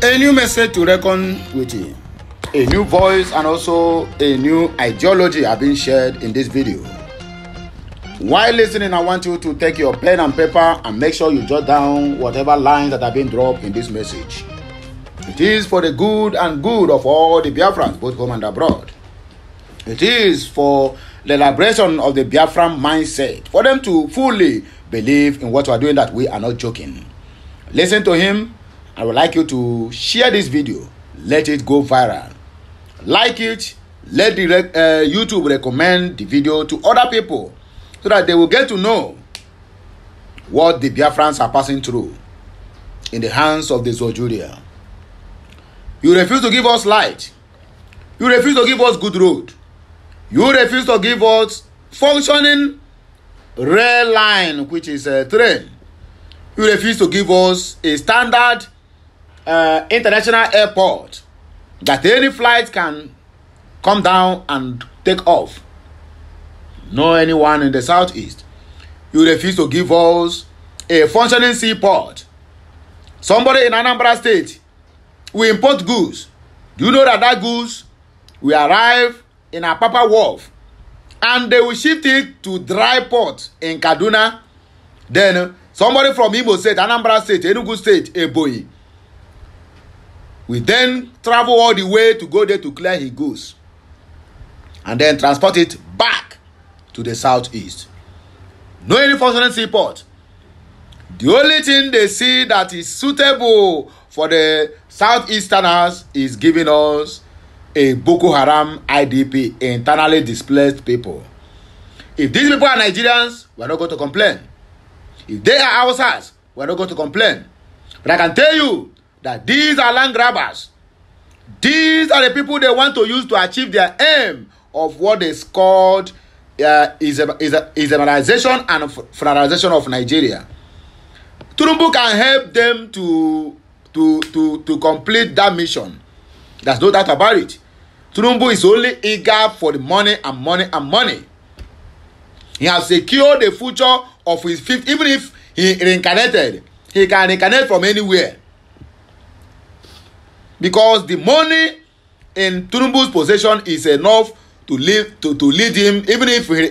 A new message to reckon with you. A new voice and also a new ideology are being shared in this video. While listening, I want you to take your pen and paper and make sure you jot down whatever lines that have been dropped in this message. It is for the good and good of all the Biafrans, both home and abroad. It is for the liberation of the Biafran mindset, for them to fully believe in what we are doing, that we are not joking. Listen to him. I would like you to share this video. Let it go viral. Like it. Let the YouTube recommend the video to other people so that they will get to know what the Biafrans are passing through in the hands of the Zojuria. You refuse to give us light. You refuse to give us good road. You refuse to give us functioning rail line, which is a train. You refuse to give us a standard international airport that any flight can come down and take off. No anyone in the southeast. You refuse to give us a functioning seaport. Somebody in Anambra State, we import goods. Do you know that goods will arrive in a Apapa Wharf and they will shift it to dry port in Kaduna? Then somebody from Imo State, Anambra State, Enugu State, Ebonyi, we then travel all the way to go there to clear his goods and then transport it back to the southeast. No any functioning seaport. The only thing they see that is suitable for the southeasterners is giving us a Boko Haram IDP, internally displaced people. If these people are Nigerians, we are not going to complain. If they are Hausas, we are not going to complain. But I can tell you that these are land grabbers. These are the people they want to use to achieve their aim of what is called Islamization and federalization of Nigeria. Tinubu can help them to complete that mission. There's no doubt about it. Tinubu is only eager for the money and money and money. He has secured the future of his fifth. Even if he reincarnated, he can reincarnate from anywhere. Because the money in Tinubu's possession is enough to lead him, even if he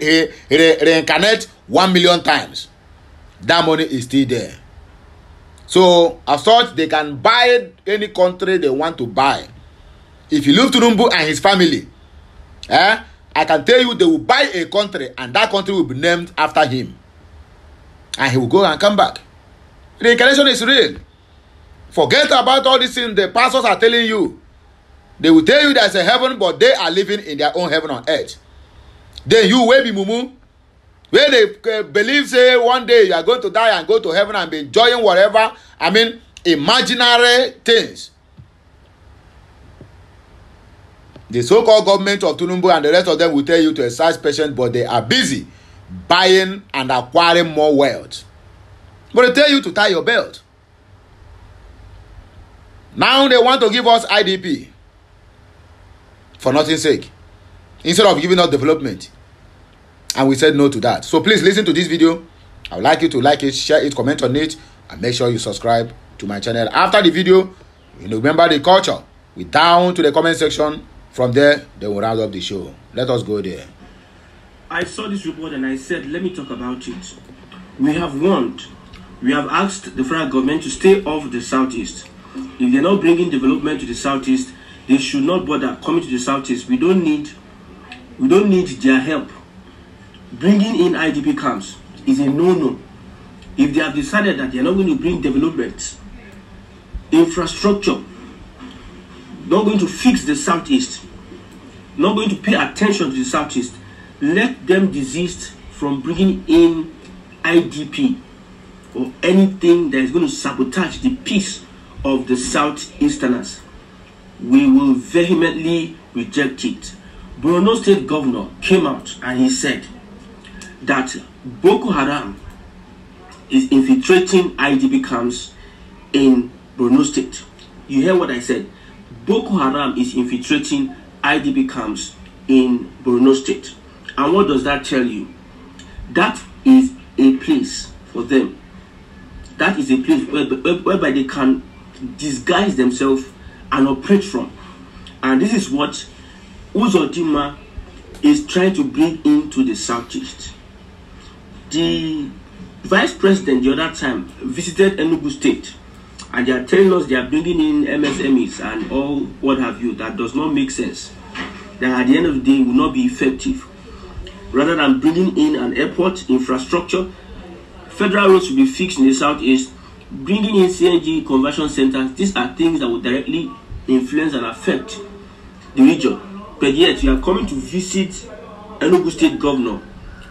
reincarnates 1 million times. That money is still there. So, as such, they can buy any country they want to buy. If you leave Tinubu and his family, I can tell you they will buy a country and that country will be named after him. And he will go and come back. Reincarnation is real. Forget about all these things the pastors are telling you. They will tell you there's a heaven, but they are living in their own heaven on earth. Then you will be mumu. Where they believe, say, one day you are going to die and go to heaven and be enjoying whatever, imaginary things. The so-called government of Tinubu and the rest of them will tell you to exercise patience, but they are busy buying and acquiring more wealth. But they tell you to tie your belt. Now they want to give us IDP for nothing's sake, instead of giving us development. And we said no to that. So please listen to this video. I would like you to like it, share it, comment on it, and make sure you subscribe to my channel. After the video, you remember the culture. We down to the comment section. From there, they will round up the show. Let us go there. I saw this report and I said, let me talk about it. We have warned. We have asked the federal government to stay off the southeast. If they're not bringing development to the southeast, they should not bother coming to the southeast. We don't need their help. Bringing in IDP camps is a no-no. If they have decided that they're not going to bring development, infrastructure, not going to fix the southeast, not going to pay attention to the southeast, let them desist from bringing in IDP or anything that is going to sabotage the peace of the southeasterners. We will vehemently reject it. Borno State Governor came out and he said that Boko Haram is infiltrating IDP camps in Borno State. You hear what I said? Boko Haram is infiltrating IDP camps in Borno State. And what does that tell you? That is a place for them. That is a place whereby they can disguise themselves and operate from. And this is what Uzodinma is trying to bring into the Southeast. The vice president the other time visited Enugu State, and they are telling us they are bringing in MSMEs and all what have you. That does not make sense. That at the end of the day will not be effective. Rather than bringing in an airport, infrastructure, federal roads will be fixed in the Southeast, bringing in CNG conversion centers. These are things that will directly influence and affect the region. But yet, you are coming to visit Enugu State governor,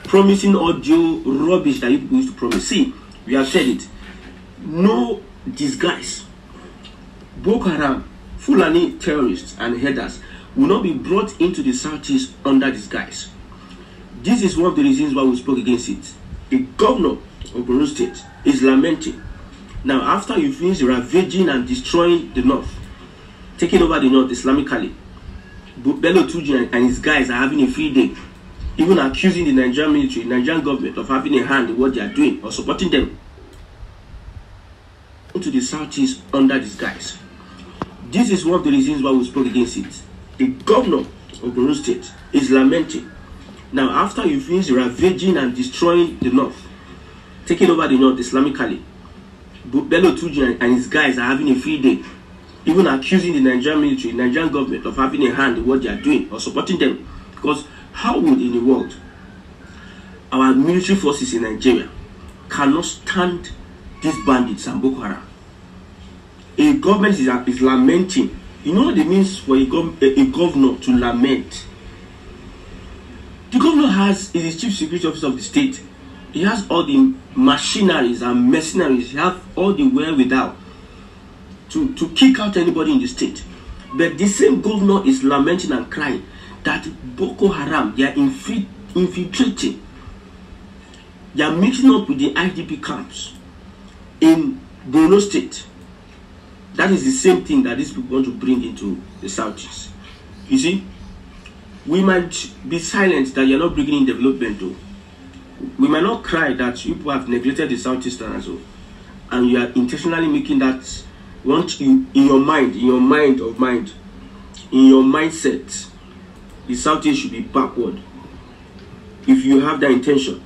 promising audio rubbish that you people used to promise. See, we have said it. No disguise. Boko Haram, Fulani terrorists and headers will not be brought into the Southeast under disguise. This is one of the reasons why we spoke against it. The governor of Borno State is lamenting. Now, after you finish ravaging and destroying the north, taking over the north Islamically, Bello Tuji and his guys are having a free day, even accusing the Nigerian military, Nigerian government of having a hand in what they are doing or supporting them into the Southeast under disguise. This is one of the reasons why we spoke against it. The governor of Borno State is lamenting. Now, after you finish ravaging and destroying the north, taking over the north Islamically, Bello Tuji and his guys are having a free day, even accusing the Nigerian military, Nigerian government of having a hand in what they are doing or supporting them. Because how would in the world our military forces in Nigeria cannot stand these bandits and Boko Haram? A government is lamenting. You know what it means for a governor to lament? The governor is the chief security officer of the state. He has all the machineries and mercenaries. He has all the wherewithal to kick out anybody in the state. But the same governor is lamenting and crying that Boko Haram, they are infiltrating. They are mixing up with the IDP camps in Borno State. That is the same thing that these people want to bring into the Southeast. You see, we might be silent that you are not bringing in development though. We might not cry that you people have neglected the Southeastern as well. And you are intentionally making that, want you in your mindset, the Southeast should be backward. If you have that intention,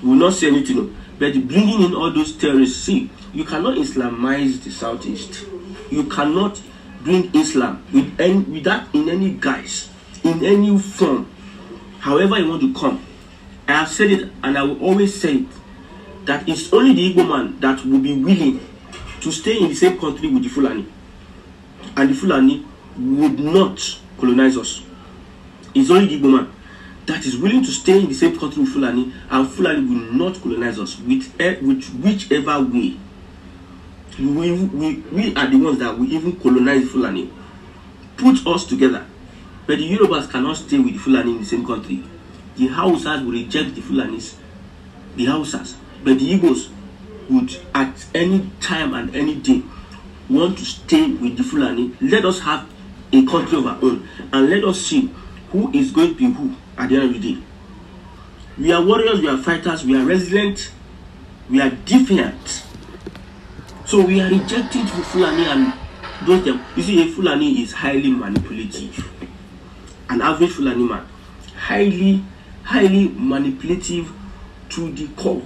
we will not say anything. No. But bringing in all those terrorists, see, you cannot Islamize the Southeast. You cannot bring Islam with that in any guise, in any form, however you want to come. I have said it and I will always say it, that it's only the Igbo man that will be willing to stay in the same country with the Fulani. And the Fulani would not colonize us. It's only the Igbo man that is willing to stay in the same country with Fulani, and Fulani will not colonize us with whichever way. We are the ones that will even colonize Fulani. Put us together. But the Yorubas cannot stay with the Fulani in the same country. The Hausas will reject the Fulanis, the Hausas. But the Igbos would at any time and any day want to stay with the Fulani. Let us have a country of our own, and let us see who is going to be who at the end of the day. We are warriors, we are fighters, we are resilient, we are defiant. So we are rejecting Fulani and those them. You see, a Fulani is highly manipulative. An average Fulani man, highly manipulative to the core.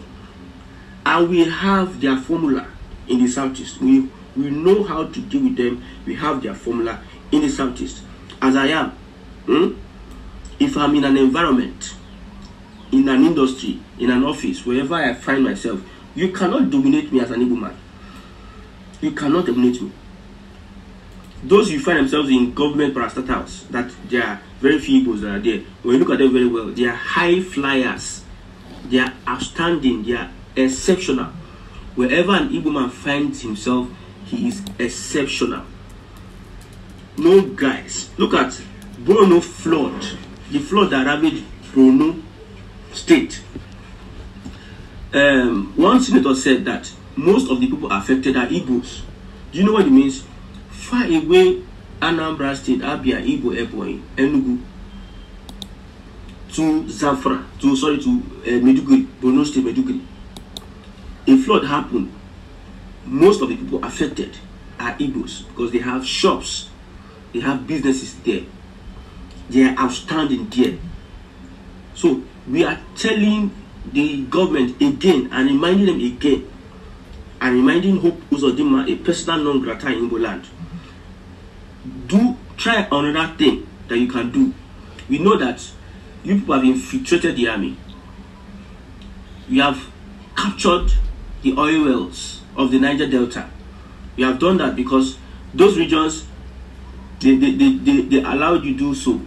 And we have their formula in the Southeast. We know how to deal with them. We have their formula in the Southeast. As I am, if I'm in an environment, in an industry, in an office, wherever I find myself, you cannot dominate me as an Igbo man. You cannot dominate me. Those who find themselves in government parastatals, that there are very few Igbos that are there, when you look at them very well, they are high flyers. They are outstanding. They are exceptional. Wherever an Igbo man finds himself, he is exceptional. No guys. Look at Borno flood. The flood that ravaged Borno State. One senator said that most of the people affected are Igbos. Do you know what it means? Far away, Anambra State, Abia, Igbo, Ebonyi, Enugu, to Zamfara, to Meduguri, Borno State, Meduguri. A flood happened. Most of the people affected are Igbos because they have shops, they have businesses there, they are outstanding there. So we are telling the government again and reminding them again, and reminding Hope Uzodinma, a personal non grata in Igbo land, do try another thing that you can do. We know that you people have infiltrated the army. We have captured the oil wells of the Niger Delta. We have done that because those regions, they allowed you to do so.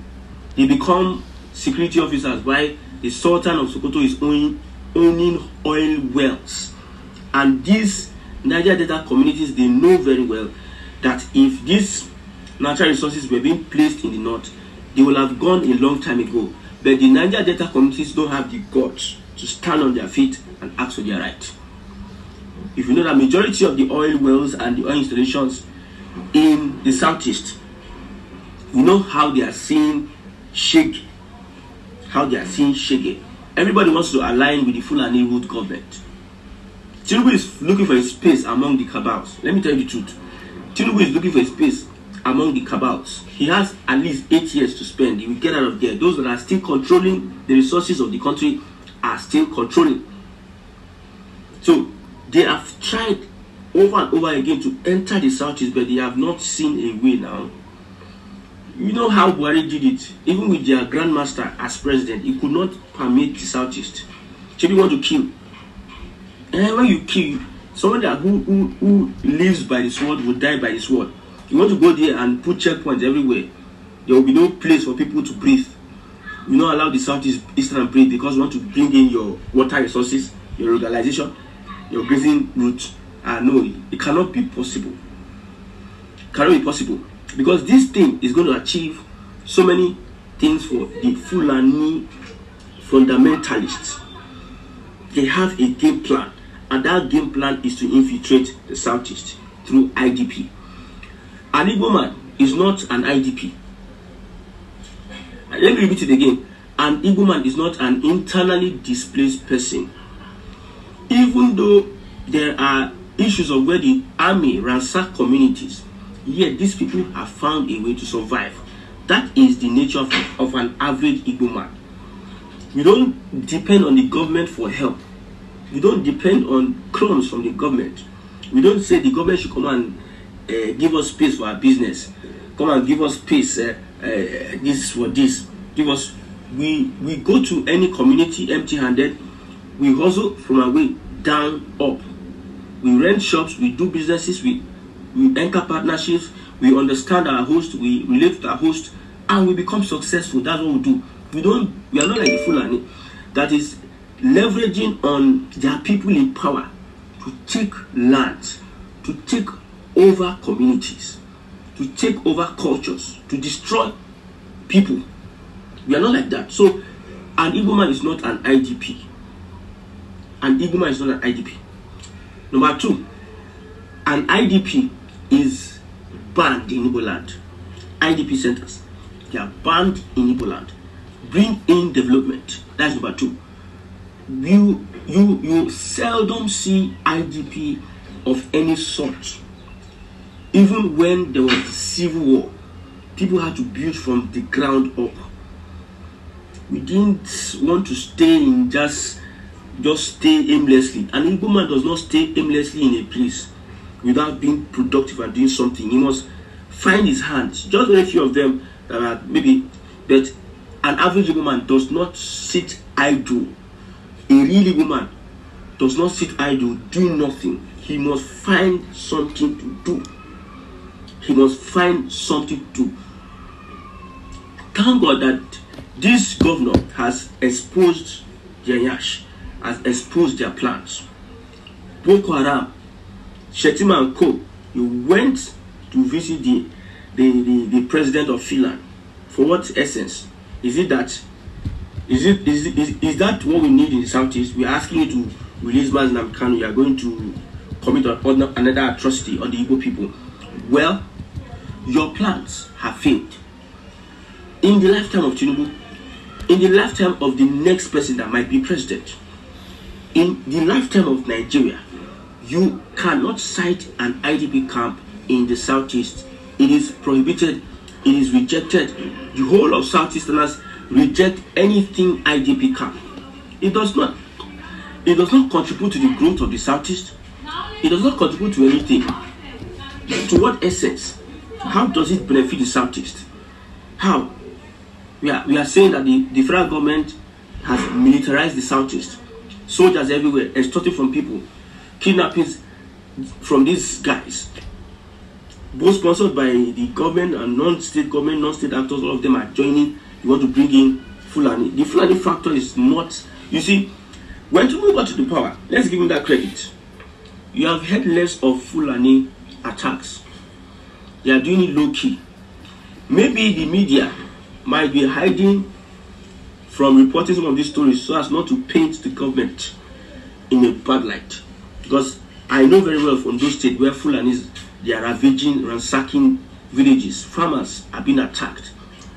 They become security officers while the Sultan of Sokoto is owning oil wells. And these Niger Delta communities, they know very well that if these natural resources were being placed in the north, they will have gone a long time ago. But the Niger Delta communities don't have the guts to stand on their feet and ask for their right. If you know that majority of the oil wells and the oil installations in the southeast, you know how they are seeing shake, Everybody wants to align with the Fulani root government. Tinubu is looking for a space among the cabals. Let me tell you the truth. Tinubu is looking for a space among the cabals. He has at least 8 years to spend. He will get out of there. Those that are still controlling the resources of the country are still controlling. So they have tried over and over again to enter the southeast, but they have not seen a way now. You know how Buhari did it. Even with their grandmaster as president, he could not permit the southeast. So you want to kill. And when you kill, someone that who lives by the sword will die by the sword. You want to go there and put checkpoints everywhere. There will be no place for people to breathe. You not allow the southeastern breathe because you want to bring in your water resources, your legalization, your grazing route. No, it cannot be possible. It cannot be possible. Because this thing is going to achieve so many things for the Fulani fundamentalists. They have a game plan, and that game plan is to infiltrate the southeast through IDP. An Igbo man is not an IDP. Let me repeat it again. An Igbo man is not an internally displaced person. Even though there are issues of where the army ransack communities, yet these people have found a way to survive. That is the nature of an average Igbo man. We don't depend on the government for help. We don't depend on crumbs from the government. We don't say the government should come and give us space for our business. Come and give us space. This for this. Give us. We go to any community empty-handed. We hustle from our way down up. We rent shops. We do businesses. We anchor partnerships. We understand our host. We relate to our host, and we become successful. That's what we do. We are not like the Fulani that is leveraging on their people in power to take land, to take over communities, to take over cultures, to destroy people. We are not like that. So an Igbo man is not an IDP. An Igbo man is not an IDP. Number two, an IDP is banned in Igbo land. IDP centers, they are banned in Igbo land. Bring in development. That's number two. You seldom see IDP of any sort. Even when there was civil war, people had to build from the ground up. We didn't want to stay in just stay aimlessly. An Igbo man does not stay aimlessly in a place without being productive and doing something. He must find his hands. Just very few of them that are maybe, but an average Igbo man does not sit idle. A real Igbo man does not sit idle, doing nothing. He must find something to do. He must find something to do. Thank God that this governor has exposed their yash, has exposed their plans. Boko Haram, Shetima and Co., you went to visit the president of Finland. For what essence? Is that what we need in the southeast? We are asking you to release Mazen Kanu. You are going to commit another atrocity on the Igbo people. Well, your plans have failed. In the lifetime of Tinubu, in the lifetime of the next person that might be president, in the lifetime of Nigeria, you cannot cite an IDP camp in the southeast. It is prohibited. It is rejected. The whole of Southeasterners reject anything IDP can. It does not contribute to the growth of the southeast. It does not contribute to anything. To what essence? How does it benefit the southeast? How? We are saying that the federal government has militarized the southeast. Soldiers everywhere, extorting from people, kidnappings from these guys. Both sponsored by the government and non-state government, non-state actors, all of them are joining. You want to bring in Fulani. The Fulani factor is not, you see, when Tinubu got to the power, let's give him that credit. You have heard less of Fulani attacks. They are doing it low-key. Maybe the media might be hiding from reporting some of these stories so as not to paint the government in a bad light. Because I know very well from those states where Fulanis, they are ravaging, ransacking villages. Farmers have been attacked.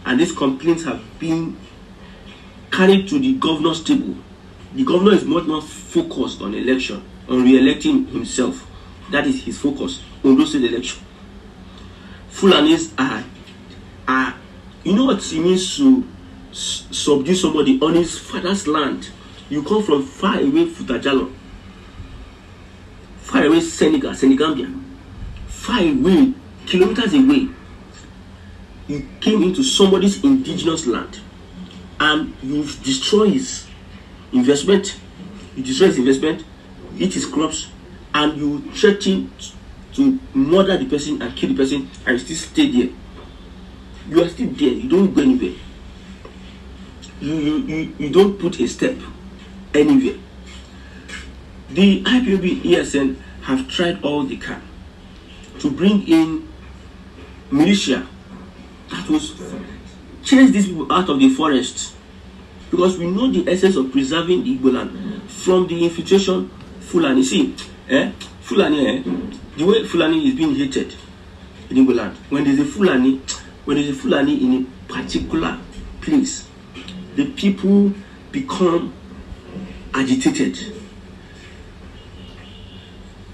And these complaints have been carried to the governor's table. The governor is much more focused on election, on re-electing himself. That is his focus on those state election. Fulanis are, you know what it means to subdue somebody on his father's land. You come from far away Futajalo, far away Senegambia, far away, kilometers away. You came into somebody's indigenous land and you destroy his investment, you eat his crops, and you threaten to murder the person and kill the person, and you still stay there. You are still there, you don't go anywhere. You don't put a step anywhere. The IPOB ESN have tried all they can to bring in militia that will chase these people out of the forest, because we know the essence of preserving the Igbo land from the infiltration Fulani. See, Fulani, the way Fulani is being hated in Igbo land. When there's a Fulani in a particular place, the people become agitated.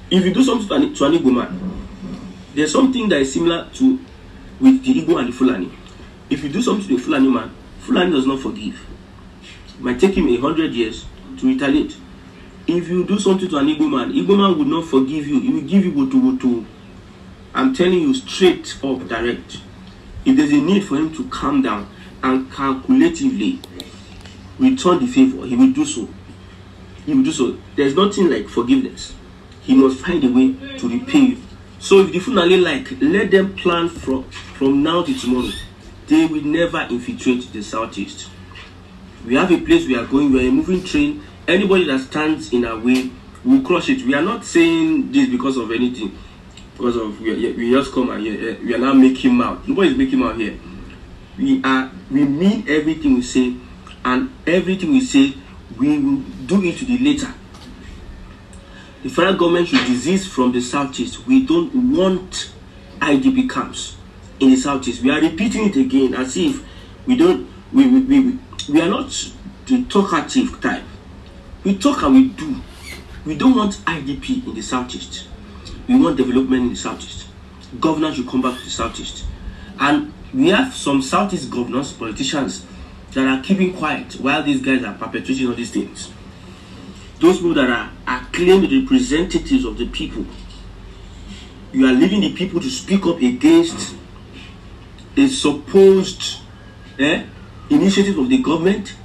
If you do something to an Igbo man, there's something that is similar to with the Igbo and the Fulani. If you do something to a Fulani man, Fulani does not forgive. It might take him 100 years to retaliate. If you do something to an Igbo man would not forgive you. He will give you woto. I'm telling you straight up, direct. If there's a need for him to calm down and calculatively return the favor, he will do so. He will do so. There's nothing like forgiveness. He must find a way to repay you. So if the Fulani let them plan from now to tomorrow. They will never infiltrate the southeast. We have a place we are going. We are a moving train. Anybody that stands in our way, we'll crush it. We are not saying this because of anything. Because of we just come and we are not making mouth. Nobody is making mouth here. We mean everything we say, and everything we say, we will do it to the later. The federal government should desist from the southeast. We don't want IDP camps in the southeast. We are repeating it again as if we don't. We are not the talkative type. We talk and we do. We don't want IDP in the southeast. We want development in the southeast. Governors should come back to the southeast. And we have some southeast governors, politicians, that are keeping quiet while these guys are perpetrating all these things. Those people that are claiming representatives of the people. You are leaving the people to speak up against a supposed initiative of the government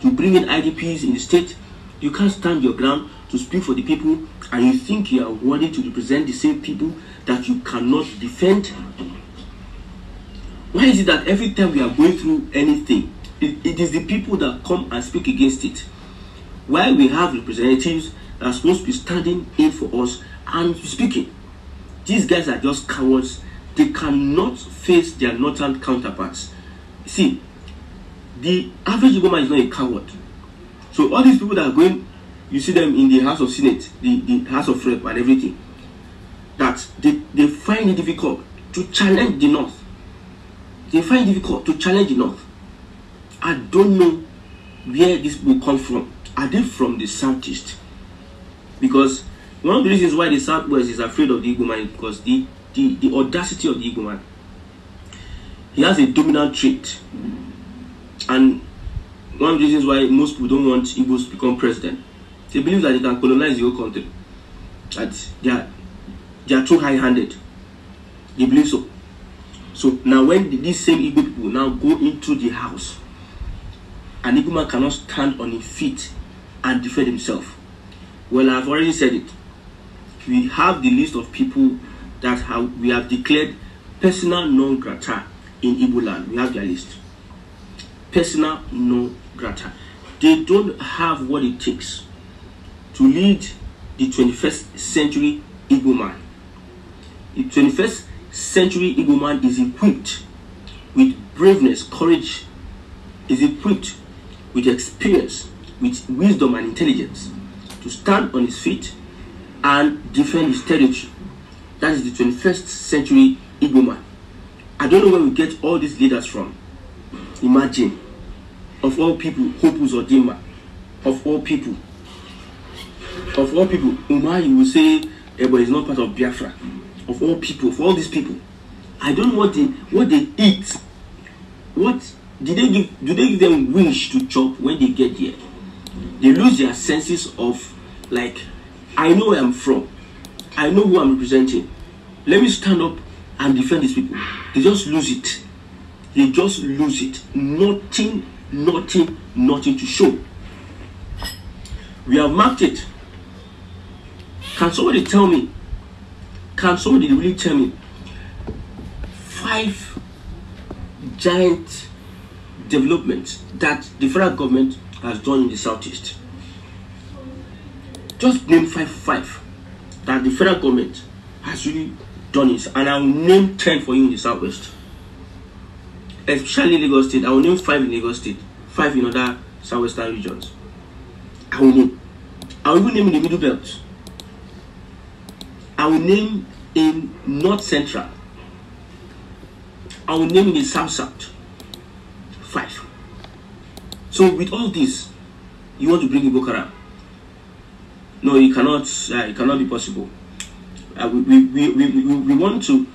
to bring in IDPs in the state. You can't stand your ground to speak for the people, and you think you are worthy to represent the same people that you cannot defend. Why is it that every time we are going through anything, it is the people that come and speak against it? Why we have representatives that are supposed to be standing in for us and speaking? These guys are just cowards. They cannot face their northern counterparts. See, the average Igbo man is not a coward. So all these people that are going, you see them in the House of Senate, the House of Rep and everything, that they find it difficult to challenge the North. They find it difficult to challenge the North. I don't know where these people come from. Are they from the southeast? Because one of the reasons why the southwest is afraid of the Igbo man is because the the audacity of the Igbo man. He has a dominant trait, and one of the reasons why most people don't want Igbos to become president, they believe that they can colonize the whole country, that they are too high-handed. They believe so. So now when these same Igbo people now go into the house, an Igbo man cannot stand on his feet and defend himself. Well, I've already said it. We have the list of people that we have declared persona non grata in Igbo land. We have their list. Persona non grata. They don't have what it takes to lead the 21st century Igbo man. The 21st century Igbo man is equipped with braveness, courage, is equipped with experience, with wisdom and intelligence to stand on his feet and defend his territory. That is the 21st century Igbo man. I don't know where we get all these leaders from. Imagine, of all people, Hopus or Dima, of all people, Umar, you will say, but he's not part of Biafra. Of all people, for all these people, I don't know what they eat. What do they give them wish to chop when they get there? They lose their senses of, like, I know where I'm from, I know who I'm representing. Let me stand up and defend these people. They just lose it. They just lose it. Nothing to show. We have marked it. Can somebody tell me? Can somebody really tell me 5 giant developments that the federal government has done in the southeast? Just name 5 that the federal government has really done it, and I will name 10 for you in the southwest, especially Lagos State. I will name 5 in Lagos State, 5 in other southwestern regions. I will even name in the middle belt. I will name in North Central. I will name in the South. 5. So with all this, you want to bring Igbo Haram? No, you cannot. It cannot be possible. We want to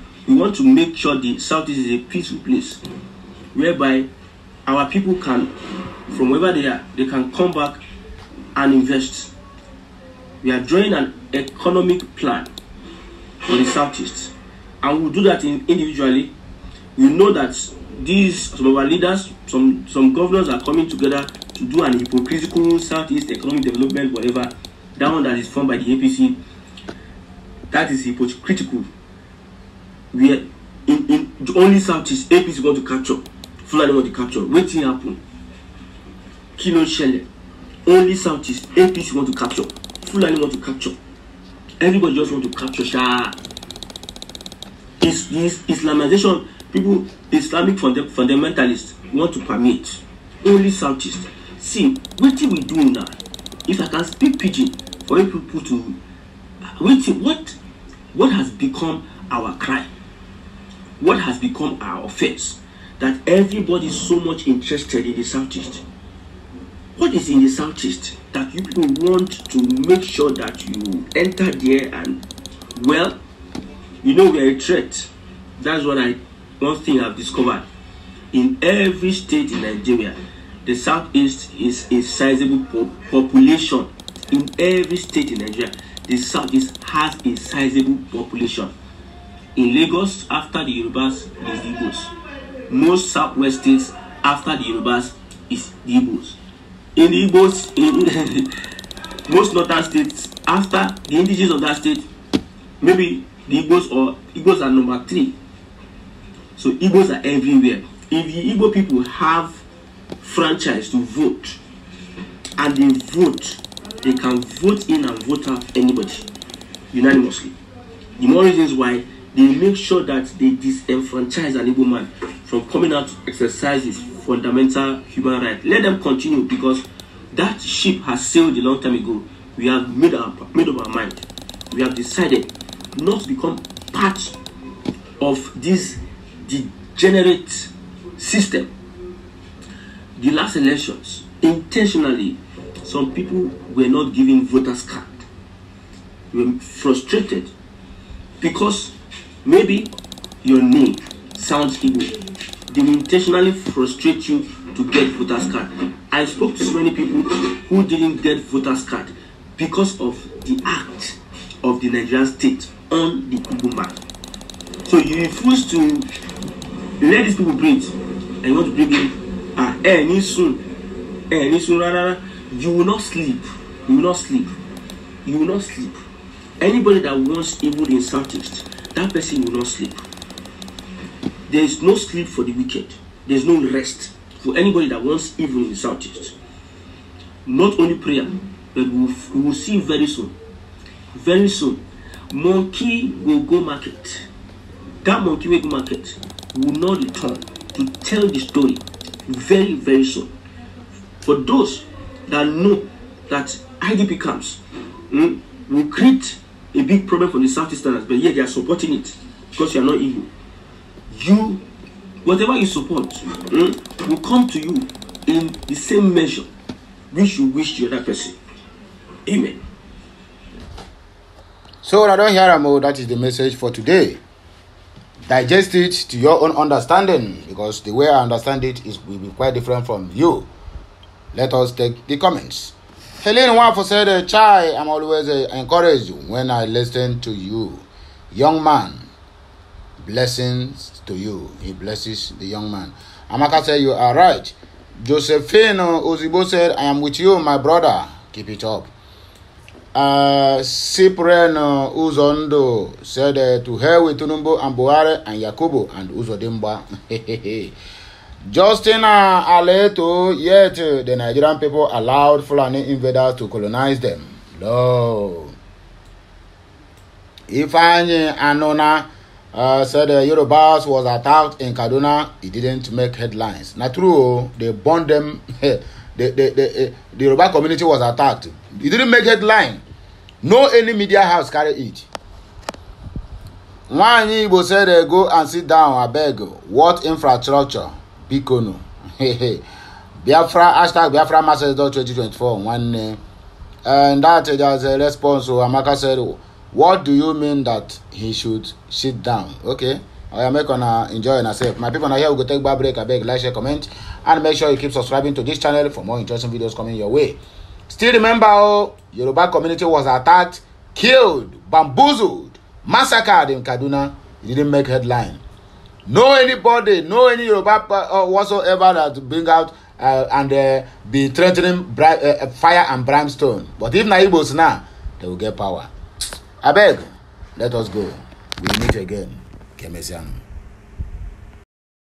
make sure the Southeast is a peaceful place, whereby our people can, from wherever they are, they can come back and invest. We are drawing an economic plan for the Southeast, and we'll do that individually. We know that some of our leaders, some governors are coming together to do an hypocritical Southeast economic development, whatever. That one that is formed by the APC, that is hypocritical. We are in only Southeast, APC want to capture, Fulani want to capture. Waiting happen. Kino Shelle. Only Southeast, APC want to capture, Fulani want to capture. Everybody just want to capture. This Islamization, people, Islamic fundamentalists want to permit. Only Southeast. See, what we do now? If I can speak pidgin for you people to what has become our crime? What has become our offense? That everybody is so much interested in the Southeast. What is in the Southeast that you people want to make sure that you enter there and, well, you know we are a threat. That's what one thing I've discovered. In every state in Nigeria, the Southeast is a sizable population. In every state in Nigeria, the Southeast has a sizable population. In Lagos, after the Yorubas, is the Igbos. Most Southwest states, after the Yorubas, is the Igbos. In the Igbos, in most northern states, after the indigenous of that state, maybe the Igbos are number 3. So Igbos are everywhere. If the Igbo people have franchise to vote, and they vote, they can vote in and vote out anybody unanimously. The more reasons why they make sure that they disenfranchise an Igbo man from coming out to exercise his fundamental human right. Let them continue, because that ship has sailed a long time ago. We have made up our mind. We have decided not to become part of this degenerate system. The last elections, intentionally, some people were not given voters card. We were frustrated because Maybe your name sounds Igbo. They will intentionally frustrate you to get voters card. I spoke to so many people who didn't get voters card because of the act of the Nigerian state on the Igbo man. So you refuse to let these people breathe, and you want to bring in you will not sleep. You will not sleep. You will not sleep. Anybody that wants evil in Southeast, that person will not sleep. There is no sleep for the wicked. There is no rest for anybody that wants evil in the Southeast. Not only prayer, but we will see very soon. Very soon, monkey will go market. That monkey will go market will not return to tell the story very, very soon. For those that know that IDP camps will create a big problem for the Southeasterners, but yet they are supporting it because you are not evil. You, whatever you support, will come to you in the same measure which you wish the other person. Amen. So I don't hear more. That is the message for today. Digest it to your own understanding, because the way I understand it will be quite different from you. Let us take the comments. Helene Wafo said, Chai, I'm always encouraged when I listen to you. Young man, blessings to you. He blesses the young man. Amaka said, you are right. Josephine Ozibo said, I am with you, my brother. Keep it up. Cyprian Uzondo said, to hell with Tunumbo and Buhari and Yakubu and Uzodimba. Justina Aleto, yet the Nigerian people allowed Fulani invaders to colonize them. No. Ifeanyi Anona said the Yorubas was attacked in Kaduna. It didn't make headlines. Not true. They burned them. The Yoruba community was attacked. It didn't make headline. No any media house carry it. One Igbo said, go and sit down, I beg. What infrastructure? Bikono. Biafra, hashtag Biafra Masters 2024. One and that there's a response. So Amaka said, what do you mean that he should sit down? Okay. I am gonna enjoy yourself. My people are here. We go take a break. I beg, like, share, comment, and make sure you keep subscribing to this channel for more interesting videos coming your way. Still remember, Yoruba community was attacked, killed, bamboozled, massacred in Kaduna. It didn't make headline. No anybody, no any Yoruba whatsoever that bring out and be threatening fire and brimstone. But if Naibos now, they will get power. I beg, let us go. We meet again. Kemesian.